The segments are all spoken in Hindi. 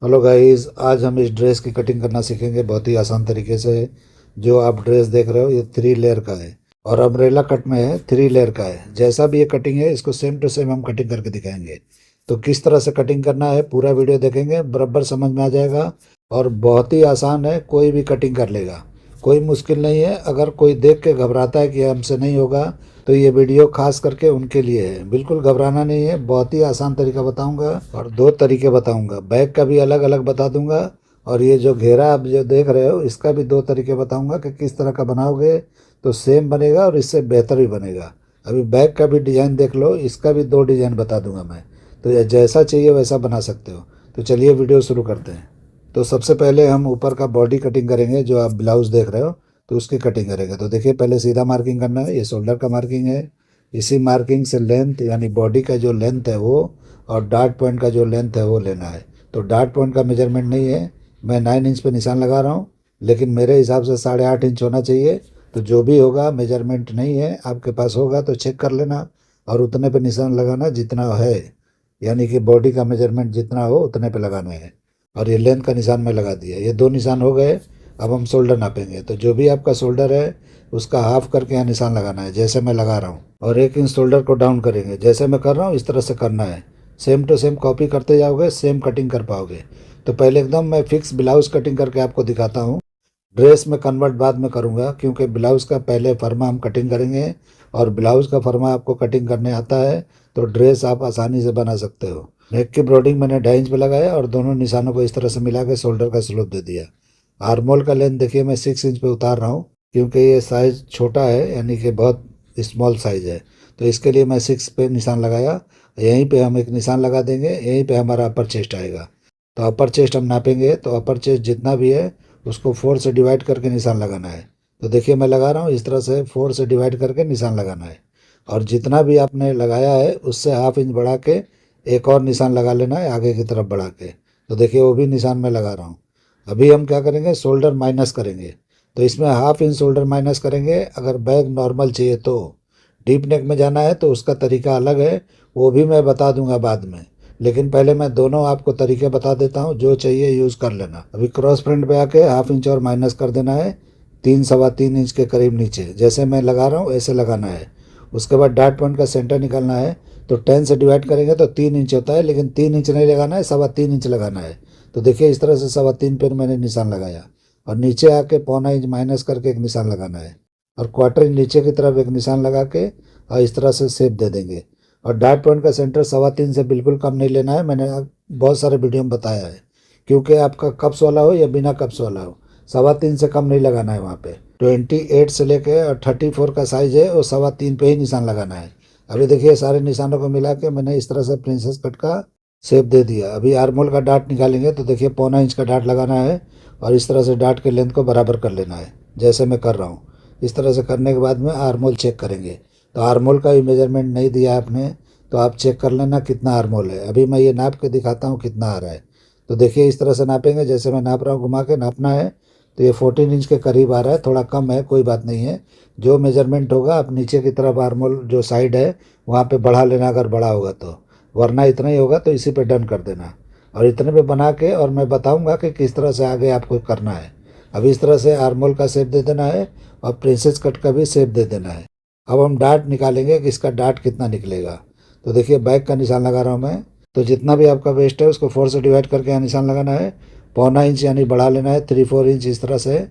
हेलो गाइस, आज हम इस ड्रेस की कटिंग करना सीखेंगे बहुत ही आसान तरीके से। जो आप ड्रेस देख रहे हो ये 3 लेयर का है और अम्ब्रेला कट में है, 3 लेयर का है। जैसा भी ये कटिंग है इसको सेम टू सेम हम कटिंग करके दिखाएंगे। तो किस तरह से कटिंग करना है पूरा वीडियो देखेंगे, बराबर समझ में आ जाएगा। और बहुत ही आसान है, कोई भी कटिंग कर लेगा, कोई मुश्किल नहीं है। अगर कोई देख के घबराता है कि हमसे नहीं होगा तो ये वीडियो खास करके उनके लिए है। बिल्कुल घबराना नहीं है, बहुत ही आसान तरीका बताऊंगा और 2 तरीके बताऊंगा। बैक का भी अलग अलग बता दूंगा और ये जो घेरा आप जो देख रहे हो इसका भी 2 तरीके बताऊंगा कि किस तरह का बनाओगे तो सेम बनेगा और इससे बेहतर भी बनेगा। अभी बैक का भी डिज़ाइन देख लो, इसका भी 2 डिज़ाइन बता दूंगा मैं। तो ये जैसा चाहिए वैसा बना सकते हो। तो चलिए वीडियो शुरू करते हैं। तो सबसे पहले हम ऊपर का बॉडी कटिंग करेंगे, जो आप ब्लाउज देख रहे हो तो उसकी कटिंग करेंगे। तो देखिए, पहले सीधा मार्किंग करना है, ये शोल्डर का मार्किंग है। इसी मार्किंग से लेंथ यानी बॉडी का जो लेंथ है वो और डार्ट पॉइंट का जो लेंथ है वो लेना है। तो डार्ट पॉइंट का मेजरमेंट नहीं है, मैं 9 इंच पे निशान लगा रहा हूँ, लेकिन मेरे हिसाब से 8.5 इंच होना चाहिए। तो जो भी होगा, मेजरमेंट नहीं है आपके पास होगा तो चेक कर लेना और उतने पे निशान लगाना जितना है। यानी कि बॉडी का मेजरमेंट जितना हो उतने पे लगाना है। और ये लेंथ का निशान में लगा दिया, ये 2 निशान हो गए। अब हम शोल्डर नापेंगे। तो जो भी आपका शोल्डर है उसका हाफ करके यहाँ निशान लगाना है, जैसे मैं लगा रहा हूँ। और 1 इंच शोल्डर को डाउन करेंगे, जैसे मैं कर रहा हूँ इस तरह से करना है। सेम टू सेम कॉपी करते जाओगे, सेम कटिंग कर पाओगे। तो पहले एकदम मैं फिक्स ब्लाउज कटिंग करके आपको दिखाता हूँ। ड्रेस में कन्वर्ट बाद में करूँगा, क्योंकि ब्लाउज़ का पहले फर्मा हम कटिंग करेंगे। और ब्लाउज़ का फर्मा आपको कटिंग करने आता है तो ड्रेस आप आसानी से बना सकते हो। नेक की ब्रॉडिंग मैंने 2.5 इंच पे लगाया और दोनों निशानों को इस तरह से मिला के शोल्डर का स्लोप दे दिया। आर्मोल का लेंथ देखिए, मैं 6 इंच पे उतार रहा हूँ, क्योंकि ये साइज़ छोटा है, यानी कि बहुत स्मॉल साइज़ है। तो इसके लिए मैं 6 पे निशान लगाया। यहीं पे हम एक निशान लगा देंगे, यहीं पे हमारा अपर चेस्ट आएगा। तो अपर चेस्ट हम नापेंगे, तो अपर चेस्ट जितना भी है उसको 4 से डिवाइड करके निशान लगाना है। तो देखिए मैं लगा रहा हूँ, इस तरह से 4 से डिवाइड करके निशान लगाना है। और जितना भी आपने लगाया है उससे हाफ इंच बढ़ा के एक और निशान लगा लेना है, आगे की तरफ बढ़ा के। तो देखिए वो भी निशान मैं लगा रहा हूँ। अभी हम क्या करेंगे, शोल्डर माइनस करेंगे। तो इसमें हाफ इंच शोल्डर माइनस करेंगे। अगर बैग नॉर्मल चाहिए तो, डीप नेक में जाना है तो उसका तरीका अलग है, वो भी मैं बता दूंगा बाद में। लेकिन पहले मैं दोनों आपको तरीके बता देता हूँ, जो चाहिए यूज़ कर लेना। अभी क्रॉस फ्रंट पे आके हाफ इंच और माइनस कर देना है, 3 सवा 3 इंच के करीब नीचे। जैसे मैं लगा रहा हूँ ऐसे लगाना है। उसके बाद डार्ट पॉइंट का सेंटर निकालना है। तो 10 से डिवाइड करेंगे तो 3 इंच होता है, लेकिन 3 इंच नहीं लगाना है, 3.25 इंच लगाना है। तो देखिए इस तरह से 3.25 पे मैंने निशान लगाया और नीचे आके 0.25 इंच माइनस करके एक निशान लगाना है। और क्वार्टर इंच नीचे की तरफ एक निशान लगा के और इस तरह से शेप दे देंगे। और डार्ट पॉइंट का सेंटर 3.25 से बिल्कुल कम नहीं लेना है, मैंने बहुत सारे वीडियो में बताया है। क्योंकि आपका कप्स वाला हो या बिना कप्स वाला हो, 3.25 से कम नहीं लगाना है वहाँ पे। 28 से लेके और 34 का साइज है वो 3.25 पे ही निशान लगाना है। अभी देखिए सारे निशानों को मिला के मैंने इस तरह से प्रिंसेस कट का शेप दे दिया। अभी आर्मोल का डार्ट निकालेंगे तो देखिए 0.25 इंच का डार्ट लगाना है और इस तरह से डार्ट के लेंथ को बराबर कर लेना है, जैसे मैं कर रहा हूँ। इस तरह से करने के बाद में आर्मोल चेक करेंगे। तो आर्मोल का भी मेजरमेंट नहीं दिया आपने तो आप चेक कर लेना कितना आर्मोल है। अभी मैं ये नाप के दिखाता हूँ कितना आ रहा है। तो देखिए इस तरह से नापेंगे, जैसे मैं नाप रहा हूँ घुमा के नापना है। तो ये 14 इंच के करीब आ रहा है, थोड़ा कम है, कोई बात नहीं है। जो मेजरमेंट होगा आप नीचे की तरफ आर्मोल जो साइड है वहाँ पे बढ़ा लेना, अगर बड़ा होगा तो। वरना इतना ही होगा तो इसी पे डन कर देना। और इतने पे बना के और मैं बताऊंगा कि किस तरह से आगे आपको करना है। अभी इस तरह से आर्मोल का शेप दे देना है और प्रिंसेस कट का भी शेप दे देना है। अब हम डार्ट निकालेंगे कि इसका डार्ट कितना निकलेगा। तो देखिए बैक का निशान लगा रहा हूँ मैं। तो जितना भी आपका वेस्ट है उसको 4 से डिवाइड करके यहाँ निशान लगाना है। 0.25 इंच यानी बढ़ा लेना है, 3-4 इंच इस तरह से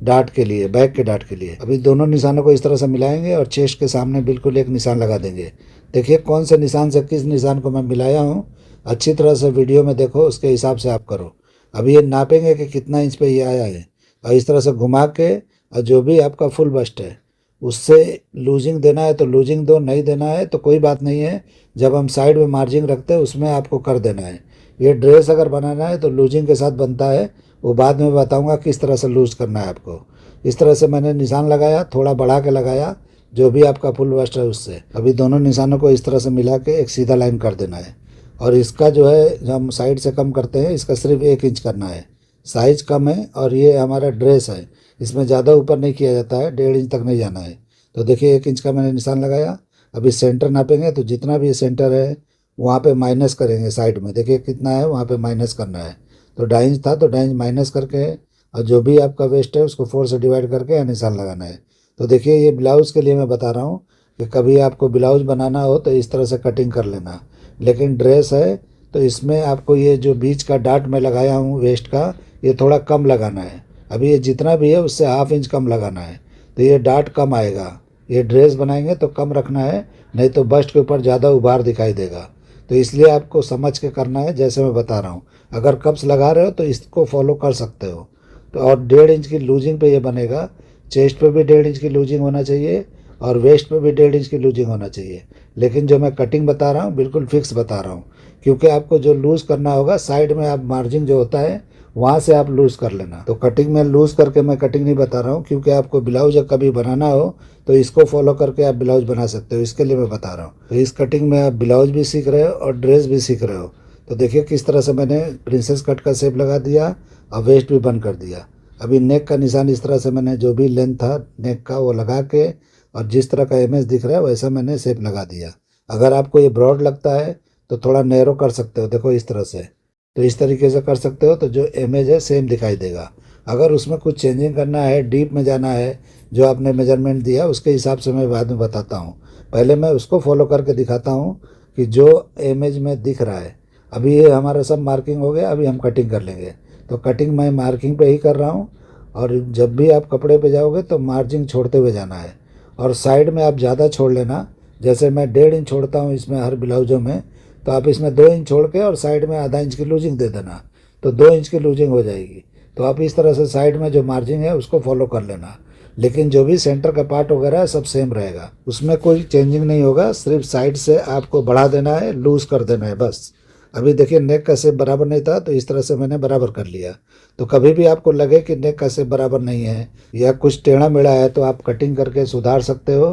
डार्ट के लिए, बैक के डार्ट के लिए। अभी दोनों निशानों को इस तरह से मिलाएंगे और चेस्ट के सामने बिल्कुल एक निशान लगा देंगे। देखिए कौन से निशान से किस निशान को मैं मिलाया हूँ, अच्छी तरह से वीडियो में देखो, उसके हिसाब से आप करो। अभी ये नापेंगे कि कितना इंच पे ये आया है और इस तरह से घुमा के, और जो भी आपका फुल बस्ट है उससे लूजिंग देना है तो लूजिंग दो, नहीं देना है तो कोई बात नहीं है। जब हम साइड में मार्जिंग रखते हैं उसमें आपको कर देना है। ये ड्रेस अगर बनाना है तो लूजिंग के साथ बनता है, वो बाद में बताऊंगा किस तरह से लूज करना है आपको। इस तरह से मैंने निशान लगाया, थोड़ा बढ़ा के लगाया, जो भी आपका फुल बस्ट है उससे। अभी दोनों निशानों को इस तरह से मिला के एक सीधा लाइन कर देना है। और इसका जो है, जो हम साइड से कम करते हैं, इसका सिर्फ 1 इंच करना है। साइज कम है और ये हमारा ड्रेस है, इसमें ज़्यादा ऊपर नहीं किया जाता है, 1.5 इंच तक नहीं जाना है। तो देखिए 1 इंच का मैंने निशान लगाया। अभी सेंटर नापेंगे तो जितना भी सेंटर है वहाँ पे माइनस करेंगे साइड में। देखिए कितना है वहाँ पे माइनस करना है। तो 2.5 इंच था तो 2.5 इंच माइनस करके, और जो भी आपका वेस्ट है उसको 4 से डिवाइड करके यहाँ निशान लगाना है। तो देखिए ये ब्लाउज़ के लिए मैं बता रहा हूँ कि कभी आपको ब्लाउज़ बनाना हो तो इस तरह से कटिंग कर लेना, लेकिन ड्रेस है तो इसमें आपको ये जो बीच का डाट मैं लगाया हूँ वेस्ट का, ये थोड़ा कम लगाना है। अभी ये जितना भी है उससे 1/2 इंच कम लगाना है, तो ये डाट कम आएगा। ये ड्रेस बनाएंगे तो कम रखना है, नहीं तो बस्ट के ऊपर ज़्यादा उभार दिखाई देगा। तो इसलिए आपको समझ के करना है जैसे मैं बता रहा हूँ। अगर कप्स लगा रहे हो तो इसको फॉलो कर सकते हो। तो और 1.5 इंच की लूजिंग पे ये बनेगा। चेस्ट पे भी 1.5 इंच की लूजिंग होना चाहिए और वेस्ट पे भी 1.5 इंच की लूजिंग होना चाहिए। लेकिन जो मैं कटिंग बता रहा हूँ बिल्कुल फिक्स बता रहा हूँ, क्योंकि आपको जो लूज़ करना होगा साइड में आप मार्जिन जो होता है वहाँ से आप लूज़ कर लेना। तो कटिंग में लूज़ करके मैं कटिंग नहीं बता रहा हूँ, क्योंकि आपको ब्लाउज कभी बनाना हो तो इसको फॉलो करके आप ब्लाउज बना सकते हो, इसके लिए मैं बता रहा हूँ। तो इस कटिंग में आप ब्लाउज भी सीख रहे हो और ड्रेस भी सीख रहे हो। तो देखिए किस तरह से मैंने प्रिंसेस कट का शेप लगा दिया और वेस्ट भी बंद कर दिया। अभी नेक का निशान इस तरह से मैंने जो भी लेंथ था नेक का वो लगा के, और जिस तरह का इमेज दिख रहा है वैसा मैंने शेप लगा दिया। अगर आपको ये ब्रॉड लगता है तो थोड़ा नैरो कर सकते हो, देखो इस तरह से। तो इस तरीके से कर सकते हो तो जो इमेज है सेम दिखाई देगा। अगर उसमें कुछ चेंजिंग करना है, डीप में जाना है, जो आपने मेजरमेंट दिया उसके हिसाब से मैं बाद में बताता हूँ। पहले मैं उसको फॉलो करके दिखाता हूँ कि जो इमेज में दिख रहा है। अभी ये हमारा सब मार्किंग हो गया, अभी हम कटिंग कर लेंगे। तो कटिंग मैं मार्किंग पे ही कर रहा हूँ, और जब भी आप कपड़े पे जाओगे तो मार्जिन छोड़ते हुए जाना है, और साइड में आप ज़्यादा छोड़ लेना। जैसे मैं 1.5 इंच छोड़ता हूँ इसमें हर ब्लाउजों में, तो आप इसमें 2 इंच छोड़ के और साइड में आधा इंच की लूजिंग दे देना, तो 2 इंच की लूजिंग हो जाएगी। तो आप इस तरह से साइड में जो मार्जिन है उसको फॉलो कर लेना, लेकिन जो भी सेंटर का पार्ट वगैरह है सब सेम रहेगा, उसमें कोई चेंजिंग नहीं होगा। सिर्फ साइड से आपको बढ़ा देना है, लूज़ कर देना है बस। अभी देखिए नेक का शेप बराबर नहीं था तो इस तरह से मैंने बराबर कर लिया। तो कभी भी आपको लगे कि नेक का शेप बराबर नहीं है या कुछ टेढ़ा मेढ़ा है तो आप कटिंग करके सुधार सकते हो,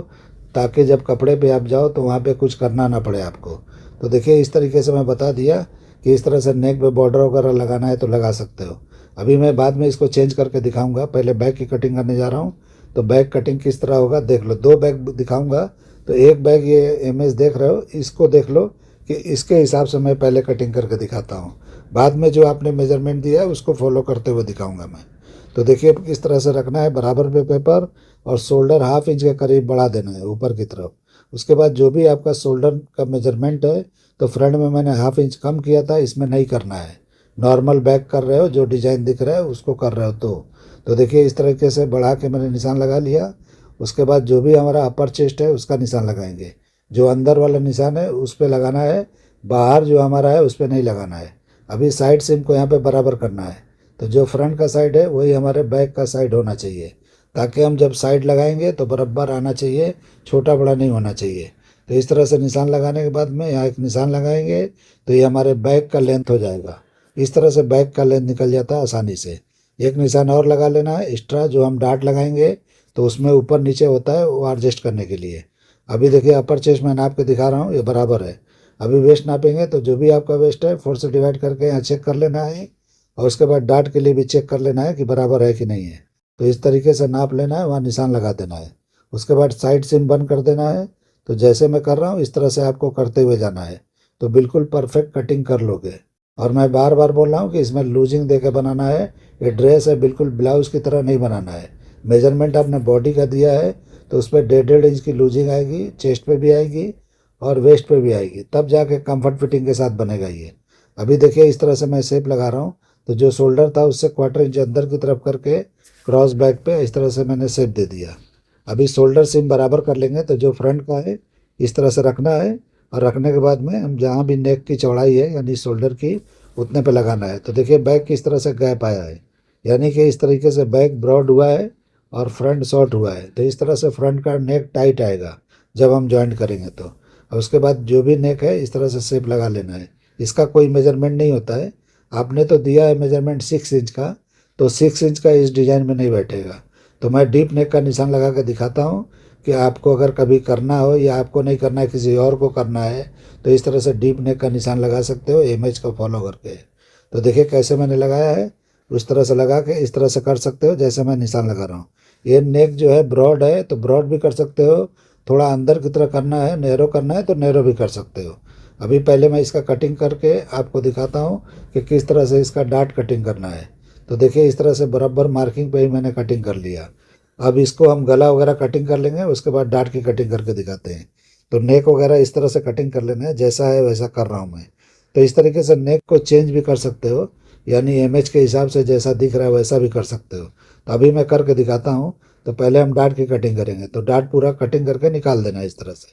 ताकि जब कपड़े पे आप जाओ तो वहाँ पे कुछ करना ना पड़े आपको। तो देखिए इस तरीके से मैं बता दिया कि इस तरह से नेक पे बॉर्डर वगैरह लगाना है तो लगा सकते हो। अभी मैं बाद में इसको चेंज करके दिखाऊंगा, पहले बैक की कटिंग करने जा रहा हूँ। तो बैक कटिंग किस तरह होगा देख लो, 2 बैग दिखाऊंगा। तो एक बैग ये इमेज देख रहे हो, इसको देख लो कि इसके हिसाब से मैं पहले कटिंग करके दिखाता हूँ। बाद में जो आपने मेजरमेंट दिया है उसको फॉलो करते हुए दिखाऊंगा मैं। तो देखिए किस तरह से रखना है, बराबर पे पेपर, और शोल्डर 1/2 इंच के करीब बढ़ा देना है ऊपर की तरफ। उसके बाद जो भी आपका शोल्डर का मेजरमेंट है, तो फ्रंट में मैंने 1/2 इंच कम किया था, इसमें नहीं करना है। नॉर्मल बैक कर रहे हो, जो डिज़ाइन दिख रहा है उसको कर रहे हो। तो देखिए इस तरीके से बढ़ा के मैंने निशान लगा लिया। उसके बाद जो भी हमारा अपर चेस्ट है उसका निशान लगाएंगे। जो अंदर वाला निशान है उस पर लगाना है, बाहर जो हमारा है उस पर नहीं लगाना है। अभी साइड सिम को यहाँ पे बराबर करना है। तो जो फ्रंट का साइड है वही हमारे बैक का साइड होना चाहिए, ताकि हम जब साइड लगाएंगे तो बराबर आना चाहिए, छोटा बड़ा नहीं होना चाहिए। तो इस तरह से निशान लगाने के बाद में यहाँ एक निशान लगाएंगे तो ये हमारे बैक का लेंथ हो जाएगा। इस तरह से बैक का लेंथ निकल जाता है आसानी से। एक निशान और लगा लेना है एक्स्ट्रा, जो हम डाट लगाएंगे तो उसमें ऊपर नीचे होता है वो एडजस्ट करने के लिए। अभी देखिए अपर चेस्ट मैं नाप के दिखा रहा हूँ, ये बराबर है। अभी वेस्ट नापेंगे तो जो भी आपका वेस्ट है 4 से डिवाइड करके यहाँ चेक कर लेना है, और उसके बाद डाट के लिए भी चेक कर लेना है कि बराबर है कि नहीं है। तो इस तरीके से नाप लेना है, वहाँ निशान लगा देना है। उसके बाद साइड सिम बंद कर देना है। तो जैसे मैं कर रहा हूँ इस तरह से आपको करते हुए जाना है, तो बिल्कुल परफेक्ट कटिंग कर लोगे। और मैं बार बार बोल रहा हूँ कि इसमें लूजिंग दे के बनाना है। ये ड्रेस है, बिल्कुल ब्लाउज़ की तरह नहीं बनाना है। मेजरमेंट आपने बॉडी का दिया है तो उस पर 1.5 इंच की लूजिंग आएगी, चेस्ट पे भी आएगी और वेस्ट पे भी आएगी, तब जाके कंफर्ट फिटिंग के साथ बनेगा ये। अभी देखिए इस तरह से मैं शेप लगा रहा हूँ। तो जो शोल्डर था उससे 1/4 इंच अंदर की तरफ करके क्रॉस बैक पे इस तरह से मैंने शेप दे दिया। अभी शोल्डर सिम बराबर कर लेंगे, तो जो फ्रंट का है इस तरह से रखना है, और रखने के बाद में हम जहाँ भी नेक की चौड़ाई है यानी शोल्डर की उतने पे लगाना है। तो देखिए बैक किस तरह से गैप आया है, यानी कि इस तरीके से बैक ब्रॉड हुआ है और फ्रंट शॉर्ट हुआ है। तो इस तरह से फ्रंट का नेक टाइट आएगा जब हम जॉइंट करेंगे तो। और उसके बाद जो भी नेक है इस तरह से शेप लगा लेना है। इसका कोई मेजरमेंट नहीं होता है, आपने तो दिया है मेजरमेंट 6 इंच का, तो 6 इंच का इस डिज़ाइन में नहीं बैठेगा। तो मैं डीप नेक का निशान लगा के दिखाता हूँ कि आपको अगर कभी करना हो या आपको नहीं करना है किसी और को करना है तो इस तरह से डीप नेक का निशान लगा सकते हो इमेज को फॉलो करके। तो देखिए कैसे मैंने लगाया है, उस तरह से लगा के इस तरह से कर सकते हो जैसे मैं निशान लगा रहा हूँ। ये नेक जो है ब्रॉड है तो ब्रॉड भी कर सकते हो, थोड़ा अंदर की तरह करना है, नैरो करना है तो नैरो भी कर सकते हो। अभी पहले मैं इसका कटिंग करके आपको दिखाता हूँ कि किस तरह से इसका डाट कटिंग करना है। तो देखिए इस तरह से बराबर मार्किंग पे ही मैंने कटिंग कर लिया। अब इसको हम गला वगैरह कटिंग कर लेंगे, उसके बाद डाट की कटिंग करके दिखाते हैं। तो नेक वगैरह इस तरह से कटिंग कर लेना है, जैसा है वैसा कर रहा हूँ मैं। तो इस तरीके से नेक को चेंज भी कर सकते हो, यानी इमेज के हिसाब से जैसा दिख रहा है वैसा भी कर सकते हो। तो अभी मैं करके दिखाता हूँ। तो पहले हम डाट की कटिंग करेंगे, तो डाट पूरा कटिंग करके निकाल देना है इस तरह से,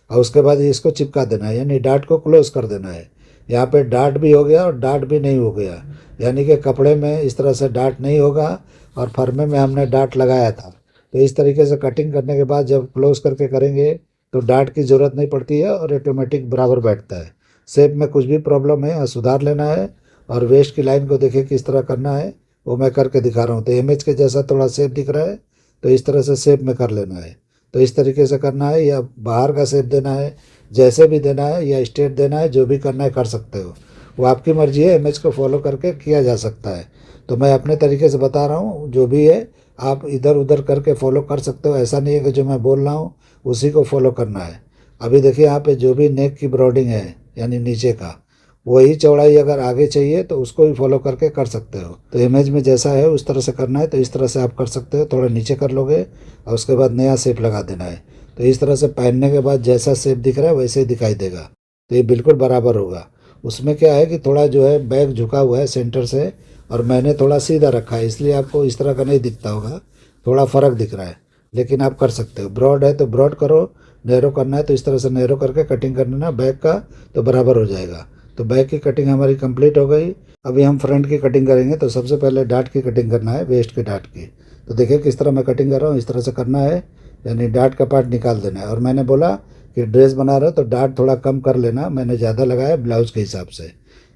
और उसके बाद इसको चिपका देना है, यानी डाट को क्लोज कर देना है। यहाँ पे डाट भी हो गया और डाट भी नहीं हो गया, यानी कि कपड़े में इस तरह से डाट नहीं होगा और फरमे में हमने डाट लगाया था। तो इस तरीके से कटिंग करने के बाद जब क्लोज करके करेंगे तो डाट की ज़रूरत नहीं पड़ती है और ऑटोमेटिक बराबर बैठता है। शेप में कुछ भी प्रॉब्लम है सुधार लेना है। और वेस्ट की लाइन को देखिए किस तरह करना है, वो मैं करके दिखा रहा हूँ। तो इमेज के जैसा थोड़ा शेप दिख रहा है, तो इस तरह से शेप में कर लेना है। तो इस तरीके से करना है, या बाहर का शेप देना है, जैसे भी देना है, या स्ट्रेट देना है, जो भी करना है कर सकते हो। वो आपकी मर्जी है, इमेज को फॉलो करके किया जा सकता है। तो मैं अपने तरीके से बता रहा हूँ, जो भी है आप इधर उधर करके फॉलो कर सकते हो। ऐसा नहीं है कि जो मैं बोल रहा हूँ उसी को फॉलो करना है। अभी देखिए यहाँ पे जो भी नेक की ब्रॉडिंग है, यानी नीचे का, वही चौड़ाई अगर आगे चाहिए तो उसको भी फॉलो करके कर सकते हो। तो इमेज में जैसा है उस तरह से करना है, तो इस तरह से आप कर सकते हो। थोड़ा नीचे कर लोगे और उसके बाद नया शेप लगा देना है। तो इस तरह से पहनने के बाद जैसा शेप दिख रहा है वैसे ही दिखाई देगा। तो ये बिल्कुल बराबर होगा। उसमें क्या है कि थोड़ा जो है बैग झुका हुआ है सेंटर से, और मैंने थोड़ा सीधा रखा है, इसलिए आपको इस तरह का नहीं दिखता होगा, थोड़ा फ़र्क दिख रहा है। लेकिन आप कर सकते हो। ब्रॉड है तो ब्रॉड करो, नैरो करना है तो इस तरह से नैरो करके कटिंग कर लेना बैक का, तो बराबर हो जाएगा। तो बैक की कटिंग हमारी कंप्लीट हो गई। अभी हम फ्रंट की कटिंग करेंगे। तो सबसे पहले डाट की कटिंग करना है, वेस्ट के डाट की। तो देखिए किस तरह मैं कटिंग कर रहा हूँ, इस तरह से करना है, यानी डाट का पार्ट निकाल देना है। और मैंने बोला कि ड्रेस बना रहे हो तो डाट थोड़ा कम कर लेना, मैंने ज़्यादा लगाया ब्लाउज़ के हिसाब से,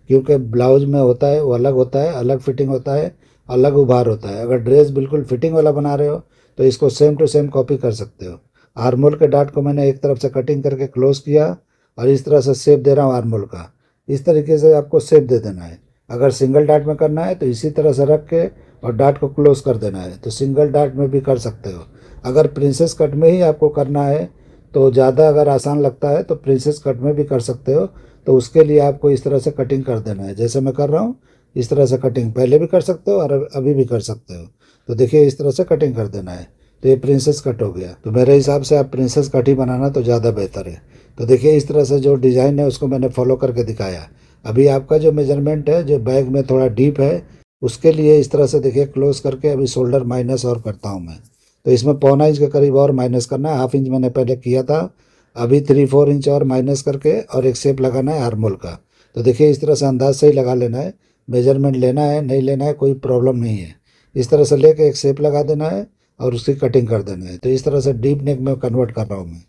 क्योंकि ब्लाउज़ में होता है वो अलग होता है, अलग फिटिंग होता है, अलग उभार होता है। अगर ड्रेस बिल्कुल फिटिंग वाला बना रहे हो तो इसको सेम टू सेम कॉपी कर सकते हो। आर्मोल के डाट को मैंने एक तरफ से कटिंग करके क्लोज किया और इस तरह से शेप दे रहा हूँ आर्मोल का। इस तरीके से आपको शेप दे देना है। अगर सिंगल डाट में करना है तो इसी तरह से रख के और डाट को क्लोज कर देना है। तो सिंगल डाट में भी कर सकते हो। अगर प्रिंसेस कट में ही आपको करना है तो ज़्यादा अगर आसान लगता है तो प्रिंसेस कट में भी कर सकते हो। तो उसके लिए आपको इस तरह से कटिंग कर देना है, जैसे मैं कर रहा हूँ इस तरह से कटिंग पहले भी कर सकते हो और अभी भी कर सकते हो। तो देखिए इस तरह से कटिंग कर देना है। तो ये प्रिंसेस कट हो गया। तो मेरे हिसाब से आप प्रिंसेस कट ही बनाना तो ज़्यादा बेहतर है। तो देखिए इस तरह से जो डिज़ाइन है उसको मैंने फॉलो करके दिखाया। अभी आपका जो मेजरमेंट है, जो बैग में थोड़ा डीप है, उसके लिए इस तरह से देखिए क्लोज करके अभी शोल्डर माइनस और करता हूँ मैं। तो इसमें 1.25 इंच के करीब और माइनस करना है। 1/2 इंच मैंने पहले किया था, अभी 3-4 इंच और माइनस करके और एक शेप लगाना है आर्मोल का। तो देखिए इस तरह से अंदाज से ही लगा लेना है। मेजरमेंट लेना है नहीं लेना है कोई प्रॉब्लम नहीं है। इस तरह से लेके एक शेप लगा देना है और उसकी कटिंग कर देना है। तो इस तरह से डीप नेक में कन्वर्ट कर रहा हूँ मैं,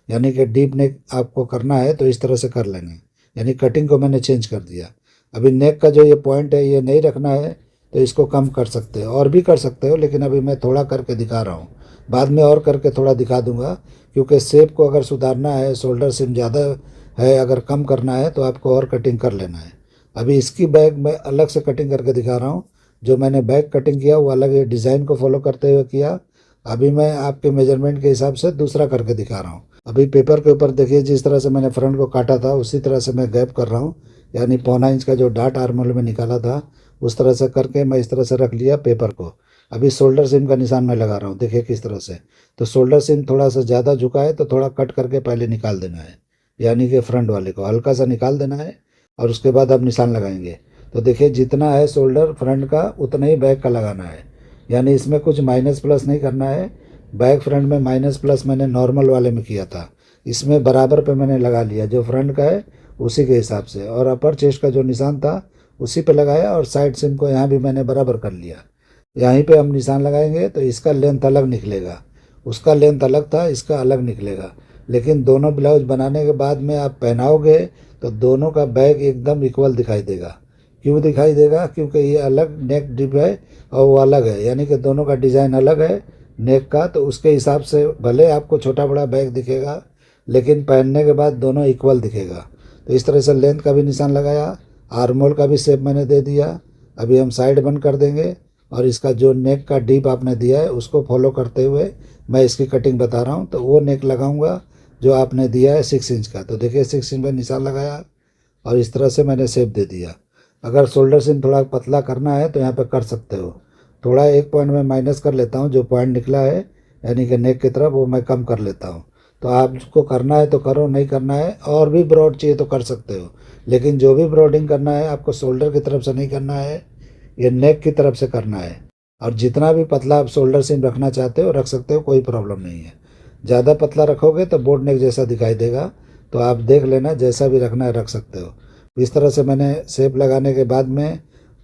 यानी कि डीप नेक आपको करना है तो इस तरह से कर लेना है। यानी कटिंग को मैंने चेंज कर दिया। अभी नेक का जो ये पॉइंट है ये नहीं रखना है, तो इसको कम कर सकते हो और भी कर सकते हो, लेकिन अभी मैं थोड़ा करके दिखा रहा हूँ। बाद में और करके थोड़ा दिखा दूंगा, क्योंकि शेप को अगर सुधारना है, शोल्डर सिम ज़्यादा है, अगर कम करना है तो आपको और कटिंग कर लेना है। अभी इसकी बैग मैं अलग से कटिंग करके दिखा रहा हूँ। जो मैंने बैग कटिंग किया वो अलग है, डिज़ाइन को फॉलो करते हुए किया। अभी मैं आपके मेजरमेंट के हिसाब से दूसरा करके दिखा रहा हूँ। अभी पेपर के ऊपर देखिए जिस तरह से मैंने फ्रंट को काटा था उसी तरह से मैं गैप कर रहा हूँ, यानी 1.25 इंच का जो डाट आर्मोल में निकाला था उस तरह से करके मैं इस तरह से रख लिया पेपर को। अभी शोल्डर सिम का निशान मैं लगा रहा हूँ, देखिए किस तरह से। तो शोल्डर सिम थोड़ा सा ज़्यादा झुका है तो थोड़ा कट करके पहले निकाल देना है, यानी कि फ्रंट वाले को हल्का सा निकाल देना है और उसके बाद आप निशान लगाएंगे। तो देखिए जितना है शोल्डर फ्रंट का उतना ही बैक का लगाना है, यानी इसमें कुछ माइनस प्लस नहीं करना है। बैक फ्रंट में माइनस प्लस मैंने नॉर्मल वाले में किया था, इसमें बराबर पे मैंने लगा लिया, जो फ्रंट का है उसी के हिसाब से। और अपर चेस्ट का जो निशान था उसी पे लगाया और साइड सिम को यहाँ भी मैंने बराबर कर लिया। यहीं पे हम निशान लगाएंगे तो इसका लेंथ अलग निकलेगा, उसका लेंथ अलग था, इसका अलग निकलेगा। लेकिन दोनों ब्लाउज बनाने के बाद में आप पहनाओगे तो दोनों का बैक एकदम इक्वल दिखाई देगा। क्यों दिखाई देगा? क्योंकि ये अलग नेक डिप है और वो अलग है, यानी कि दोनों का डिज़ाइन अलग है नेक का। तो उसके हिसाब से भले आपको छोटा बड़ा बैग दिखेगा, लेकिन पहनने के बाद दोनों इक्वल दिखेगा। तो इस तरह से लेंथ का भी निशान लगाया, आर्मोल का भी शेप मैंने दे दिया। अभी हम साइड बंद कर देंगे और इसका जो नेक का डीप आपने दिया है उसको फॉलो करते हुए मैं इसकी कटिंग बता रहा हूँ। तो वो नेक लगाऊंगा जो आपने दिया है 6 इंच का। तो देखिए 6 इंच में निशान लगाया और इस तरह से मैंने शेप दे दिया। अगर शोल्डर सीम थोड़ा पतला करना है तो यहाँ पे कर सकते हो। थोड़ा एक पॉइंट में माइनस कर लेता हूँ, जो पॉइंट निकला है यानी कि नेक की तरफ, वो मैं कम कर लेता हूँ। तो आपको करना है तो करो, नहीं करना है और भी ब्रॉड चाहिए तो कर सकते हो। लेकिन जो भी ब्रॉडिंग करना है आपको शोल्डर की तरफ से नहीं करना है, ये नेक की तरफ से करना है। और जितना भी पतला आप शोल्डर सीम रखना चाहते हो रख सकते हो, कोई प्रॉब्लम नहीं है। ज़्यादा पतला रखोगे तो बोट नेक जैसा दिखाई देगा, तो आप देख लेना, जैसा भी रखना है रख सकते हो। इस तरह से मैंने शेप लगाने के बाद में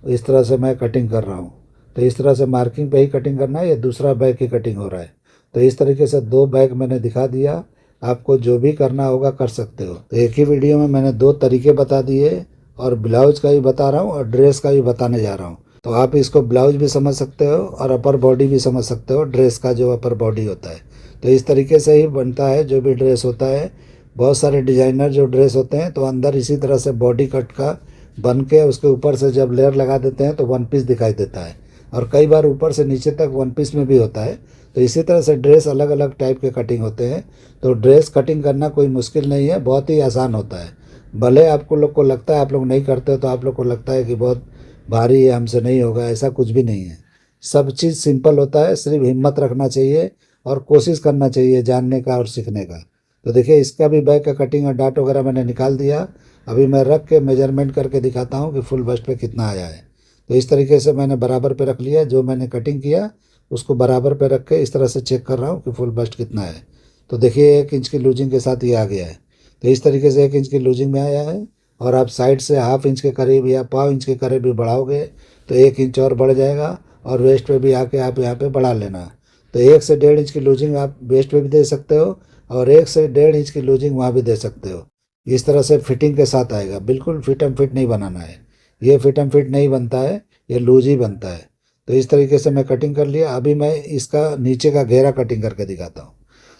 इस तरह से मैं कटिंग कर रहा हूँ। तो इस तरह से मार्किंग पे ही कटिंग करना है, ये दूसरा बैग की कटिंग हो रहा है। तो इस तरीके से 2 बैग मैंने दिखा दिया, आपको जो भी करना होगा कर सकते हो। तो एक ही वीडियो में मैंने 2 तरीके बता दिए, और ब्लाउज का भी बता रहा हूँ और ड्रेस का भी बताने जा रहा हूँ। तो आप इसको ब्लाउज भी समझ सकते हो और अपर बॉडी भी समझ सकते हो, ड्रेस का जो अपर बॉडी होता है। तो इस तरीके से ही बनता है जो भी ड्रेस होता है। बहुत सारे डिजाइनर जो ड्रेस होते हैं तो अंदर इसी तरह से बॉडी कट का बन के उसके ऊपर से जब लेयर लगा देते हैं तो वन पीस दिखाई देता है, और कई बार ऊपर से नीचे तक वन पीस में भी होता है। तो इसी तरह से ड्रेस अलग अलग टाइप के कटिंग होते हैं। तो ड्रेस कटिंग करना कोई मुश्किल नहीं है, बहुत ही आसान होता है। भले आपको लोग को लगता है, आप लोग नहीं करते हो तो आप लोग को लगता है कि बहुत भारी है, हमसे नहीं होगा, ऐसा कुछ भी नहीं है। सब चीज़ सिंपल होता है, सिर्फ हिम्मत रखना चाहिए और कोशिश करना चाहिए जानने का और सीखने का। तो देखिए इसका भी बैक का कटिंग और डाट वगैरह मैंने निकाल दिया। अभी मैं रख के मेजरमेंट करके दिखाता हूँ कि फुल बस्ट पे कितना आया है। तो इस तरीके से मैंने बराबर पे रख लिया, जो मैंने कटिंग किया उसको बराबर पे रख के इस तरह से चेक कर रहा हूँ कि फुल बस्ट कितना है। तो देखिए 1 इंच की लूजिंग के साथ ये आ गया है। तो इस तरीके से 1 इंच की लूजिंग में आया है, और आप साइड से ½ इंच के करीब या पाव इंच के करीब भी बढ़ाओगे तो 1 इंच और बढ़ जाएगा, और वेस्ट पे भी आके आप यहाँ पे बढ़ा लेना। तो 1 से 1.5 इंच की लूजिंग आप वेस्ट पे भी दे सकते हो, और 1 से 1.5 इंच की लूजिंग वहाँ भी दे सकते हो। इस तरह से फिटिंग के साथ आएगा, बिल्कुल फिट एंड फिट नहीं बनाना है। ये फिट एंड फिट नहीं बनता है, ये लूज ही बनता है। तो इस तरीके से मैं कटिंग कर लिया। अभी मैं इसका नीचे का घेरा कटिंग करके दिखाता हूँ।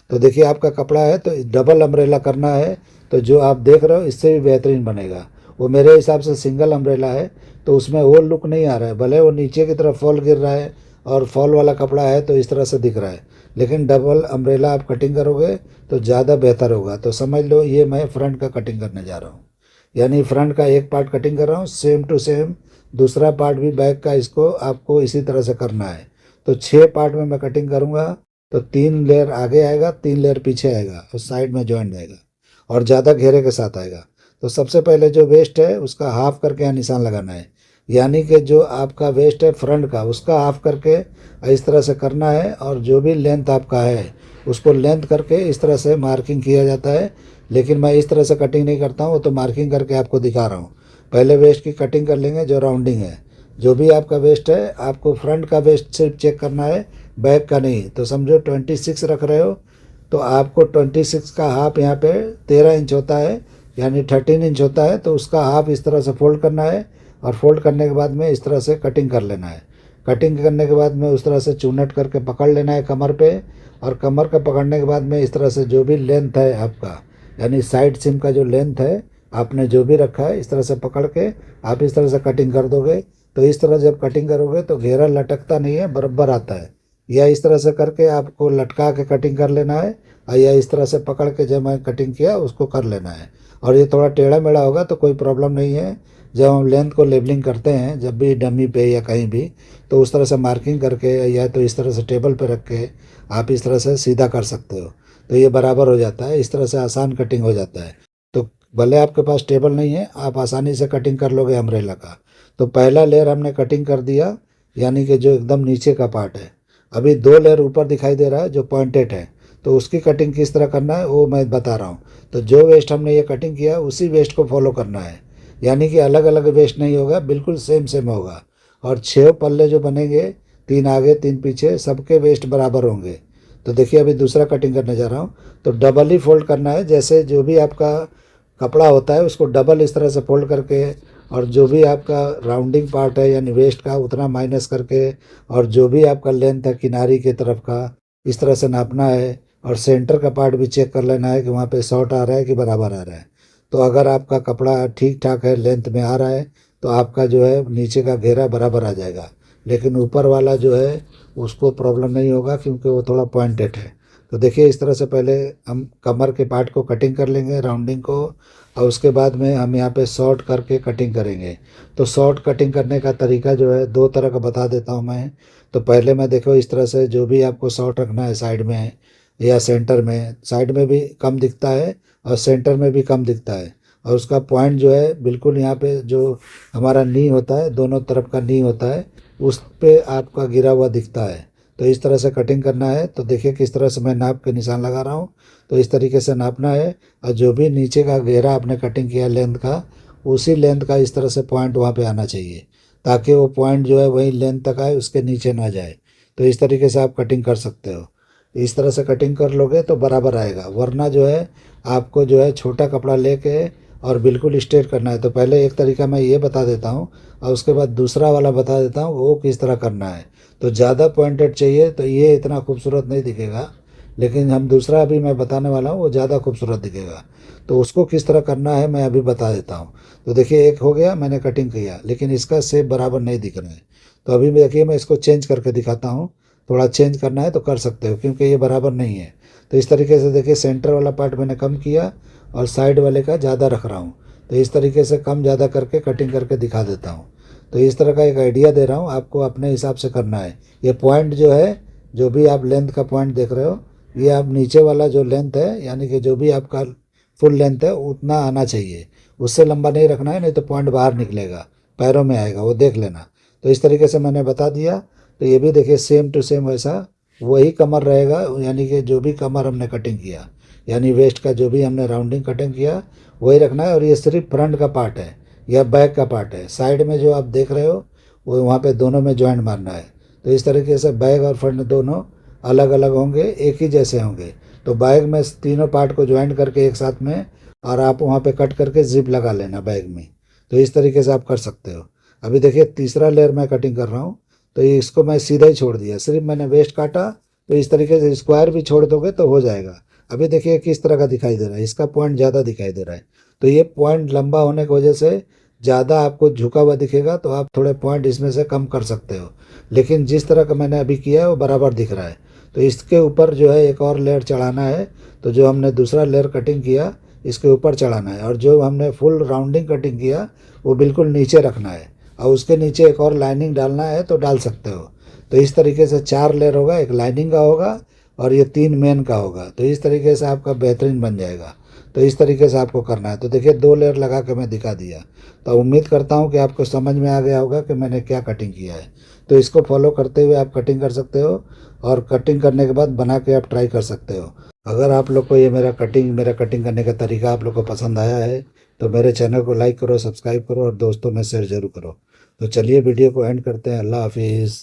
तो देखिए आपका कपड़ा है तो डबल अम्ब्रेला करना है, तो जो आप देख रहे हो इससे भी बेहतरीन बनेगा। वो मेरे हिसाब से सिंगल अम्ब्रेला है तो उसमें वो लुक नहीं आ रहा है, भले वो नीचे की तरफ फॉल गिर रहा है और फॉल वाला कपड़ा है तो इस तरह से दिख रहा है, लेकिन डबल अम्ब्रेला आप कटिंग करोगे तो ज़्यादा बेहतर होगा। तो समझ लो ये मैं फ्रंट का कटिंग करने जा रहा हूँ, यानी फ्रंट का एक पार्ट कटिंग कर रहा हूँ सेम टू सेम, दूसरा पार्ट भी बैक का इसको आपको इसी तरह से करना है। तो 6 पार्ट में मैं कटिंग करूँगा। तो 3 लेयर आगे आएगा, 3 लेयर पीछे आएगा और साइड में जॉइंट आएगा, और ज़्यादा घेरे के साथ आएगा। तो सबसे पहले जो वेस्ट है उसका हाफ करके यहाँ निशान लगाना है, यानी कि जो आपका वेस्ट है फ्रंट का उसका हाफ करके इस तरह से करना है, और जो भी लेंथ आपका है उसको लेंथ करके इस तरह से मार्किंग किया जाता है। लेकिन मैं इस तरह से कटिंग नहीं करता हूँ, तो मार्किंग करके आपको दिखा रहा हूँ। पहले वेस्ट की कटिंग कर लेंगे, जो राउंडिंग है। जो भी आपका वेस्ट है आपको फ्रंट का वेस्ट सिर्फ चेक करना है, बैक का नहीं। तो समझो 26 रख रहे हो तो आपको 26 का हाफ यहाँ पे 13 इंच होता है, यानी 13 इंच होता है। तो उसका हाफ इस तरह से फोल्ड करना है, और फोल्ड करने के बाद में इस तरह से कटिंग कर लेना है। कटिंग करने के बाद में उस तरह से चूनट करके पकड़ लेना है कमर पे, और कमर का पकड़ने के बाद में इस तरह से जो भी लेंथ है आपका, यानी साइड सिम का जो लेंथ है आपने जो भी रखा है इस तरह से पकड़ के आप इस तरह से कटिंग कर दोगे। तो इस तरह जब कटिंग करोगे तो घेरा लटकता नहीं है, बराबर आता है। या इस तरह से करके आपको लटका के कटिंग कर लेना है, या इस तरह से पकड़ के जब मैं कटिंग किया उसको कर लेना है। और ये थोड़ा टेढ़ा मेढ़ा होगा तो कोई प्रॉब्लम नहीं है। जब हम लेंथ को लेबलिंग करते हैं जब भी डमी पे या कहीं भी, तो उस तरह से मार्किंग करके या तो इस तरह से टेबल पे रख के आप इस तरह से सीधा कर सकते हो, तो ये बराबर हो जाता है। इस तरह से आसान कटिंग हो जाता है। तो भले आपके पास टेबल नहीं है, आप आसानी से कटिंग कर लोगे अम्ब्रेला का। तो पहला लेयर हमने कटिंग कर दिया, यानी कि जो एकदम नीचे का पार्ट है। अभी 2 लेयर ऊपर दिखाई दे रहा है जो पॉइंटेड है, तो उसकी कटिंग किस तरह करना है वो मैं बता रहा हूँ। तो जो वेस्ट हमने ये कटिंग किया उसी वेस्ट को फॉलो करना है, यानी कि अलग अलग वेस्ट नहीं होगा, बिल्कुल सेम सेम होगा। और 6 पल्ले जो बनेंगे, 3 आगे 3 पीछे, सबके वेस्ट बराबर होंगे। तो देखिए अभी दूसरा कटिंग करने जा रहा हूँ। तो डबल ही फोल्ड करना है, जैसे जो भी आपका कपड़ा होता है उसको डबल इस तरह से फोल्ड करके, और जो भी आपका राउंडिंग पार्ट है यानी वेस्ट का उतना माइनस करके, और जो भी आपका लेंथ है किनारी की तरफ का इस तरह से नापना है। और सेंटर का पार्ट भी चेक कर लेना है कि वहाँ पे शॉर्ट आ रहा है कि बराबर आ रहा है। तो अगर आपका कपड़ा ठीक ठाक है, लेंथ में आ रहा है, तो आपका जो है नीचे का घेरा बराबर आ जाएगा। लेकिन ऊपर वाला जो है उसको प्रॉब्लम नहीं होगा, क्योंकि वो थोड़ा पॉइंटेड है। तो देखिए इस तरह से पहले हम कमर के पार्ट को कटिंग कर लेंगे, राउंडिंग को, और उसके बाद में हम यहाँ पे शॉर्ट करके कटिंग करेंगे। तो शॉर्ट कटिंग करने का तरीका जो है दो तरह का बता देता हूँ मैं। तो पहले मैं देखो इस तरह से जो भी आपको शॉर्ट रखना है साइड में या सेंटर में, साइड में भी कम दिखता है और सेंटर में भी कम दिखता है, और उसका पॉइंट जो है बिल्कुल यहाँ पे जो हमारा नी होता है, दोनों तरफ का नी होता है, उस पे आपका गिरा हुआ दिखता है। तो इस तरह से कटिंग करना है। तो देखिए किस तरह से मैं नाप के निशान लगा रहा हूँ। तो इस तरीके से नापना है, और जो भी नीचे का घेरा आपने कटिंग किया लेंथ का, उसी लेंथ का इस तरह से पॉइंट वहाँ पे आना चाहिए, ताकि वो पॉइंट जो है वही लेंथ तक आए, उसके नीचे ना जाए। तो इस तरीके से आप कटिंग कर सकते हो। इस तरह से कटिंग कर लोगे तो बराबर आएगा, वरना जो है आपको जो है छोटा कपड़ा लेके और बिल्कुल स्ट्रेट करना है। तो पहले एक तरीका मैं ये बता देता हूँ, और उसके बाद दूसरा वाला बता देता हूँ वो किस तरह करना है। तो ज़्यादा पॉइंटेड चाहिए तो ये इतना खूबसूरत नहीं दिखेगा, लेकिन हम दूसरा अभी मैं बताने वाला हूँ वो ज़्यादा खूबसूरत दिखेगा। तो उसको किस तरह करना है मैं अभी बता देता हूँ। तो देखिए एक हो गया, मैंने कटिंग किया, लेकिन इसका शेप बराबर नहीं दिख रहा है। तो अभी देखिए मैं इसको चेंज करके दिखाता हूँ। थोड़ा चेंज करना है तो कर सकते हो, क्योंकि ये बराबर नहीं है। तो इस तरीके से देखिए सेंटर वाला पार्ट मैंने कम किया और साइड वाले का ज़्यादा रख रहा हूँ। तो इस तरीके से कम ज़्यादा करके कटिंग करके दिखा देता हूँ। तो इस तरह का एक आइडिया दे रहा हूँ, आपको अपने हिसाब से करना है। ये पॉइंट जो है, जो भी आप लेंथ का पॉइंट देख रहे हो, ये आप नीचे वाला जो लेंथ है, यानी कि जो भी आपका फुल लेंथ है उतना आना चाहिए। उससे लंबा नहीं रखना है, नहीं तो पॉइंट बाहर निकलेगा, पैरों में आएगा, वो देख लेना। तो इस तरीके से मैंने बता दिया। तो ये भी देखिए सेम टू सेम वैसा वही कमर रहेगा, यानी कि जो भी कमर हमने कटिंग किया, यानी वेस्ट का जो भी हमने राउंडिंग कटिंग किया वही रखना है। और ये सिर्फ फ्रंट का पार्ट है या बैक का पार्ट है। साइड में जो आप देख रहे हो वो वहाँ पे दोनों में जॉइंट मारना है। तो इस तरीके से बैक और फ्रंट दोनों अलग अलग होंगे, एक ही जैसे होंगे। तो बैक में तीनों पार्ट को ज्वाइंट करके एक साथ में, और आप वहाँ पे कट करके जिप लगा लेना बैग में। तो इस तरीके से आप कर सकते हो। अभी देखिए तीसरा लेयर मैं कटिंग कर रहा हूँ। तो इसको मैं सीधा ही छोड़ दिया, सिर्फ मैंने वेस्ट काटा। तो इस तरीके से स्क्वायर भी छोड़ दोगे तो हो जाएगा। अभी देखिए किस तरह का दिखाई दे रहा है, इसका पॉइंट ज़्यादा दिखाई दे रहा है। तो ये पॉइंट लंबा होने की वजह से ज़्यादा आपको झुका हुआ दिखेगा, तो आप थोड़े पॉइंट इसमें से कम कर सकते हो। लेकिन जिस तरह का मैंने अभी किया है वो बराबर दिख रहा है। तो इसके ऊपर जो है एक और लेयर चढ़ाना है। तो जो हमने दूसरा लेयर कटिंग किया इसके ऊपर चढ़ाना है, और जो हमने फुल राउंडिंग कटिंग किया वो बिल्कुल नीचे रखना है, और उसके नीचे एक और लाइनिंग डालना है तो डाल सकते हो। तो इस तरीके से 4 लेयर होगा, एक लाइनिंग का होगा और ये 3 मेन का होगा। तो इस तरीके से आपका बेहतरीन बन जाएगा। तो इस तरीके से आपको करना है। तो देखिए 2 लेयर लगा के मैं दिखा दिया। तो उम्मीद करता हूँ कि आपको समझ में आ गया होगा कि मैंने क्या कटिंग किया है। तो इसको फॉलो करते हुए आप कटिंग कर सकते हो, और कटिंग करने के बाद बना के आप ट्राई कर सकते हो। अगर आप लोग को ये मेरा कटिंग करने का तरीका आप लोग को पसंद आया है तो मेरे चैनल को लाइक करो, सब्सक्राइब करो और दोस्तों में शेयर जरूर करो। तो चलिए वीडियो को एंड करते हैं। अल्लाह हाफिज़।